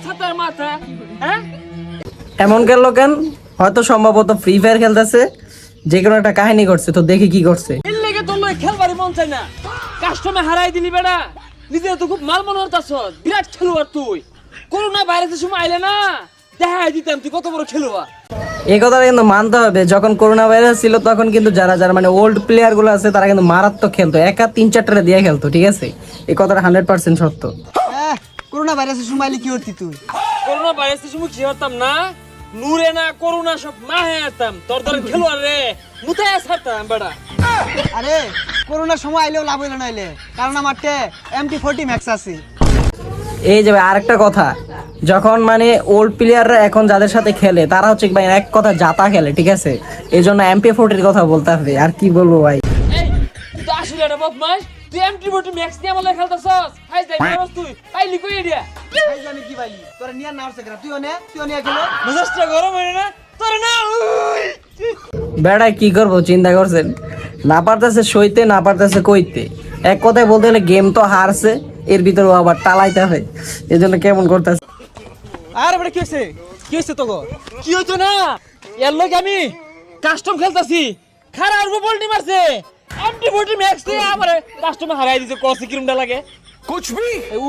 ছাতার মাথা হ্যাঁ এমন গেল কেন? হয়তো সম্ভবত ফ্রি ফায়ার খেলতেছে, যে কোনো একটা কাহিনী করছে, তো দেখি কি করছে। এর লেগে তোর লয় খেলবারই মন চায় না। কাস্টমে হারাই দিলি বেটা, নিজে তো খুব মাল মনে হতাছ, বিরাট খেলোয়াড় তুই। করোনা ভাইরাসের সময় আইলে না দেখাই দিতাম তুই কত বড় খেলোয়াড়। এই কথাটা কিন্তু মানতে হবে, যখন করোনা ভাইরাস ছিল তখন কিন্তু যারা যারা মানে ওল্ড প্লেয়ার গুলো আছে তারা কিন্তু মারাত্মক খেলতো, একা 3-4টা দিয়ে খেলতো, ঠিক আছে? এই কথাটা 100% সত্য। করোনা ভাইরাসের সময় কি করতি তুই? করোনা ভাইরাসের সময় কি হতাম না, নূরে না করোনা সব মাহে আতাম, তোর ধরে খেলোয়াড় রে মুতায় ছাড়তাম বেটা। আরে করোনার সময় আইলেও লাভ হইল নাইলে, কারণ আমারতে MT40 ম্যাক্স আছে। এই যে ভাই আরেকটা কথা, যখন মানে ওল্ড প্লেয়াররা এখন যাদের সাথে খেলে তারা হচ্ছে ভাই এক কথা জাতা খেলে, ঠিক আছে? এই জন্য MP40 কথা বলতে হবে, আর কি বলবো ভাই। এই তুই তো আসলে একটা বদমাশ, তুই MT40 ম্যাক্স নিয়ে আমার খেলতাছস, হাই যাই করস তুই পাইলি কই এডিয়া? এই জানি কি পাইলি, তোরা নিয়া না হচ্ছে তুই অনে গেল মেজাজটা গরম হয় না তোর না? বেড়ায় কি করবো চিন্তা করছেন? না পারতেছে সইতে, না পারতেছে কইতে। এক কথায় বলতে গেলে গেম তো হারছে, এর ভিতরেও আবার টালাইতে হয়, এই জন্য কেমন করতেছে। আরে বেটা কি হইছে? কি হইছে তোগো? কি হইতো না, এর লগে আমি কাস্টম খেলতাছি, খারা আর বলটি মারছে, MT40 ম্যাক্স দিয়ে আমার কাস্টমে হারাই দিছে, কসি কিরমটা লাগে।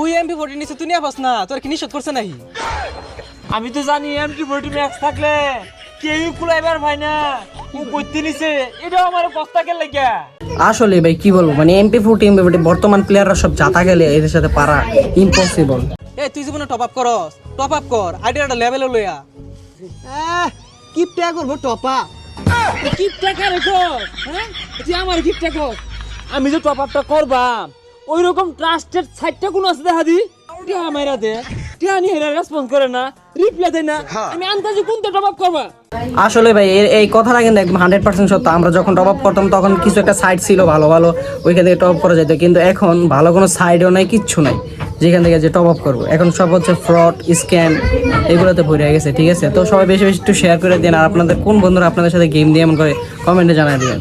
ওই MP40 নিছে তুই নিয়া পাস না, তোর কি নিষেধ করছে নাকি? আমি তো জানি MT40 ম্যাক্স থাকলে কেউ কুলাইবার ভাই না, ও কইতে নিছে, এটাও আমার কস্তা কে লাগিয়া। আসলে ভাই কি বলবো, মানে MP40 বর্তমান প্লেয়াররা সব জাতা গেলে এদের সাথে পারা ইম্পসিবল। এ তুই জীবনে টপ আপ করস, টপ আপ কর, আইডিয়াটা লেভেলে লইয়া। কি ট্যা করবো টপ আপ? কিপটা কারে কর, হ্যাঁ তুই আমার কিপটা কর, আমি যে টপ আপটা করবাম ওই রকম ট্রাস্টেড সাইটটা কোন আছে দেখা দি, টিয়া মাইরা দে, টিয়া নিয়ে রেসপন্স করে না, রিপ্লাই দেয় না, আমি আন্দাজে কোনটা টপ আপ করবা। আসলে ভাই এই কথাটা কিন্তু একদম 100% সত্য। আমরা যখন টপ আপ করতাম তখন কিছু একটা সাইট ছিল ভালো ভালো, ওইখান থেকে টপ করা যেত, কিন্তু এখন ভালো কোনো সাইটও নাই, কিচ্ছু নাই যেখান থেকে যে টপ আপ করবো। এখন সব হচ্ছে ফ্রড, স্ক্যাম, এগুলোতে ভরে গেছে, ঠিক আছে? তো সবাই বেশি বেশি একটু শেয়ার করে দিন, আর আপনাদের কোন বন্ধুরা আপনাদের সাথে গেম দিয়ে এমন করে কমেন্টে জানাই দিবেন।